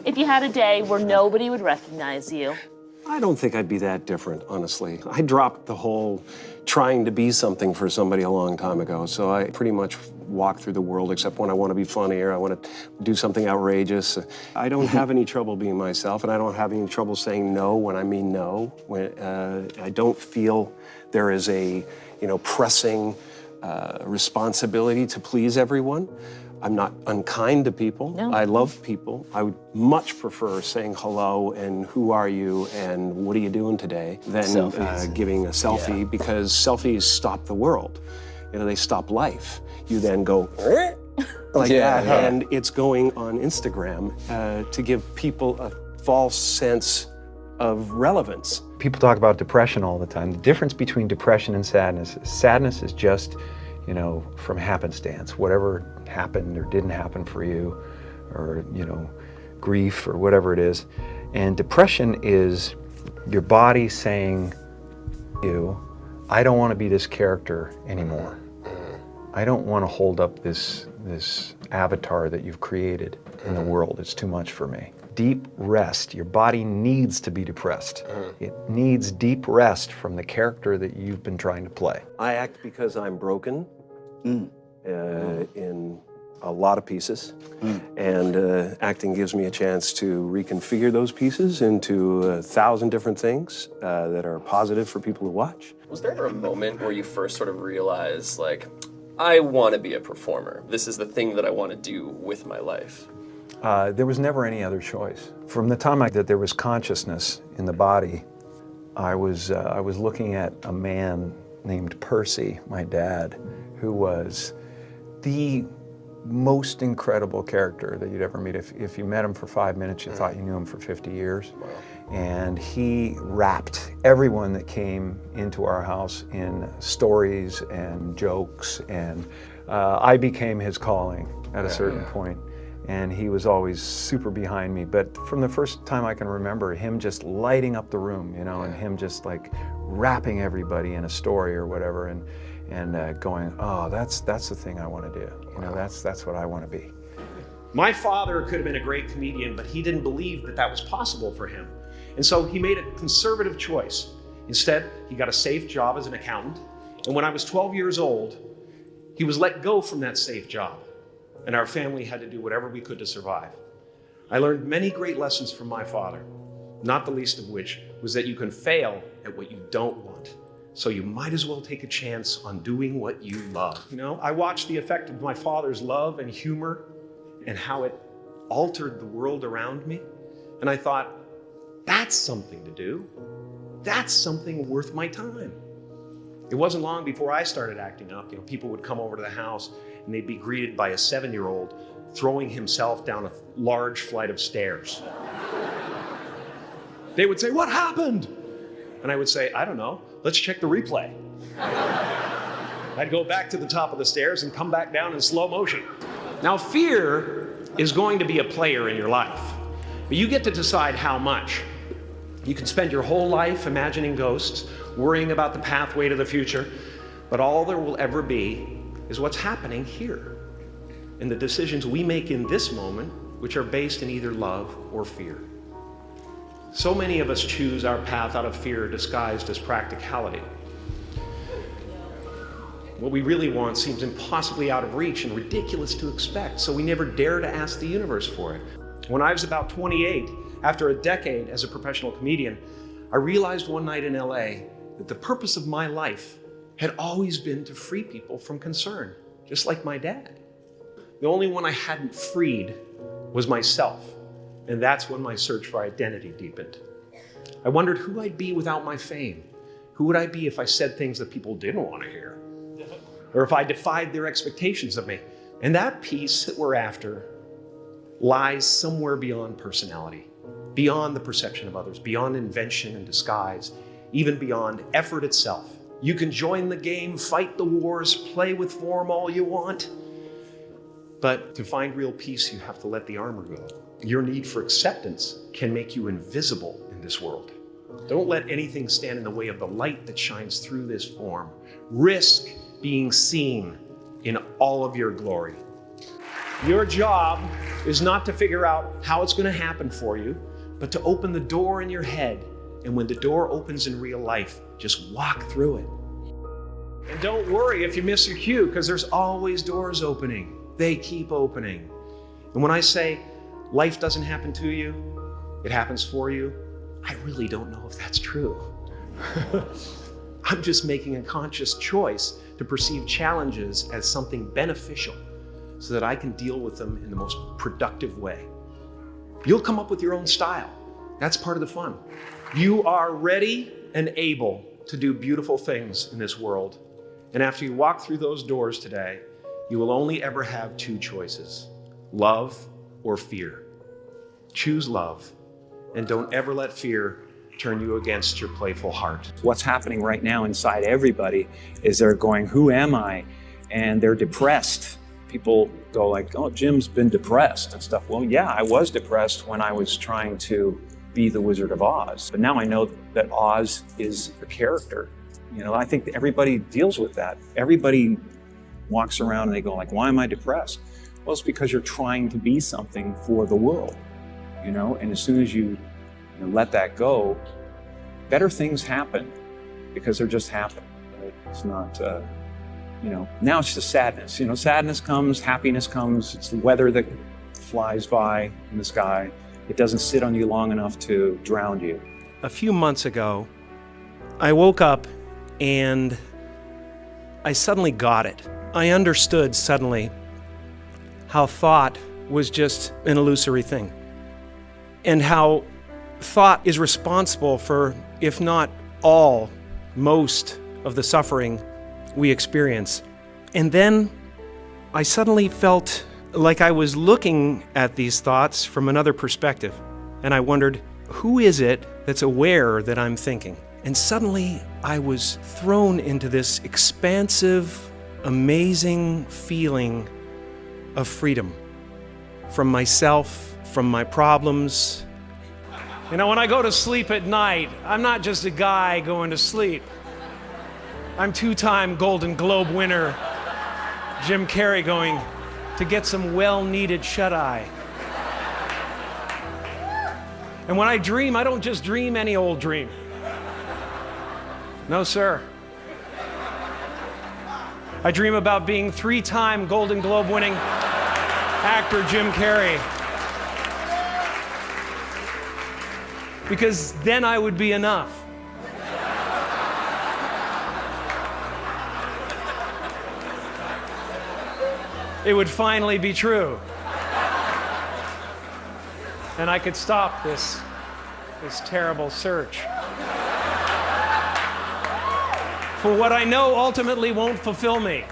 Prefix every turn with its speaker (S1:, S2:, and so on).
S1: If you had a day where nobody would recognize you?
S2: I don't think I'd be that different, honestly. I dropped the whole trying to be something for somebody a long time ago, so I pretty much walk through the world except when I want to be funny or I want to do something outrageous. I don't have any trouble being myself, and I don't have any trouble saying no when I mean no. I don't feel there is a, pressing responsibility to please everyone. I'm not unkind to people.
S1: No.
S2: I love people. I would much prefer saying hello and who are you and what are you doing today than giving a selfie, because selfies stop the world. They stop life. You then go like that, and it's going on Instagram to give people a false sense of relevance.
S3: People talk about depression all the time. The difference between depression and sadness is just, from happenstance. Whatever happened or didn't happen for you, or, grief or whatever it is. And depression is your body saying, I don't want to be this character anymore. I don't want to hold up this avatar that you've created in the world. It's too much for me. Deep rest. Your body needs to be depressed. It needs deep rest from the character that you've been trying to play.
S2: I act because I'm broken in a lot of pieces, and acting gives me a chance to reconfigure those pieces into 1,000 different things that are positive for people to watch.
S4: Was there ever a moment where you first sort of realized, like, I want to be a performer. This is the thing that I want to do with my life?
S3: There was never any other choice. From the time that there was consciousness in the body, I was looking at a man named Percy, my dad, who was the most incredible character that you'd ever meet. If you met him for 5 minutes, you thought you knew him for 50 years.
S4: Wow.
S3: And he wrapped everyone that came into our house in stories and jokes, and I became his calling at a certain point. And he was always super behind me. But from the first time I can remember, him just lighting up the room, and him just like wrapping everybody in a story or whatever, and going, oh, that's the thing I want to do. That's what I want to be.
S5: My father could have been a great comedian, but he didn't believe that was possible for him. And so he made a conservative choice. Instead, he got a safe job as an accountant. And when I was 12 years old, he was let go from that safe job. And our family had to do whatever we could to survive. I learned many great lessons from my father, not the least of which was that you can fail at what you don't want. So you might as well take a chance on doing what you love. I watched the effect of my father's love and humor and how it altered the world around me. And I thought, that's something to do. That's something worth my time. It wasn't long before I started acting up. People would come over to the house and they'd be greeted by a 7-year-old throwing himself down a large flight of stairs. They would say, "What happened?" And I would say, "I don't know. Let's check the replay." I'd go back to the top of the stairs and come back down in slow motion. Now, fear is going to be a player in your life, but you get to decide how much. You can spend your whole life imagining ghosts, worrying about the pathway to the future, but all there will ever be is what's happening here, and the decisions we make in this moment, which are based in either love or fear. So many of us choose our path out of fear disguised as practicality. What we really want seems impossibly out of reach and ridiculous to expect, so we never dare to ask the universe for it. When I was about 28, after a decade as a professional comedian, I realized one night in LA that the purpose of my life had always been to free people from concern, just like my dad. The only one I hadn't freed was myself, and that's when my search for identity deepened. I wondered who I'd be without my fame. Who would I be if I said things that people didn't want to hear? Or if I defied their expectations of me? And that piece that we're after lies somewhere beyond personality, beyond the perception of others, beyond invention and disguise, even beyond effort itself. You can join the game, fight the wars, play with form all you want, but to find real peace, you have to let the armor go. Your need for acceptance can make you invisible in this world. Don't let anything stand in the way of the light that shines through this form. Risk being seen in all of your glory. Your job is not to figure out how it's going to happen for you, but to open the door in your head. And when the door opens in real life, just walk through it. And don't worry if you miss your cue, because there's always doors opening. They keep opening. And when I say life doesn't happen to you, it happens for you, I really don't know if that's true. I'm just making a conscious choice to perceive challenges as something beneficial so that I can deal with them in the most productive way. You'll come up with your own style. That's part of the fun. You are ready and able to do beautiful things in this world. And after you walk through those doors today, you will only ever have two choices: love or fear. Choose love, and don't ever let fear turn you against your playful heart.
S6: What's happening right now inside everybody is they're going, who am I? And they're depressed. People go like, oh, Jim's been depressed and stuff. Well, yeah, I was depressed when I was trying to be the Wizard of Oz. But now I know that Oz is a character. You know, I think everybody deals with that. Everybody walks around and they go like, why am I depressed? Well, it's because you're trying to be something for the world, you know? And as soon as you let that go, better things happen because they're just happen. Right? It's not, now it's just sadness. You know, sadness comes, happiness comes. It's the weather that flies by in the sky. It doesn't sit on you long enough to drown you.
S5: A few months ago, I woke up and I suddenly got it. I understood suddenly how thought was just an illusory thing, and how thought is responsible for, if not all, most of the suffering we experience. And then I suddenly felt like I was looking at these thoughts from another perspective. And I wondered, who is it that's aware that I'm thinking? And suddenly I was thrown into this expansive, amazing feeling of freedom from myself, from my problems. You know, when I go to sleep at night, I'm not just a guy going to sleep. I'm two-time Golden Globe winner Jim Carrey going to get some well-needed shut-eye. And when I dream, I don't just dream any old dream. No, sir. I dream about being three-time Golden Globe winning actor Jim Carrey. Because then I would be enough. It would finally be true. And I could stop this terrible search for what I know ultimately won't fulfill me.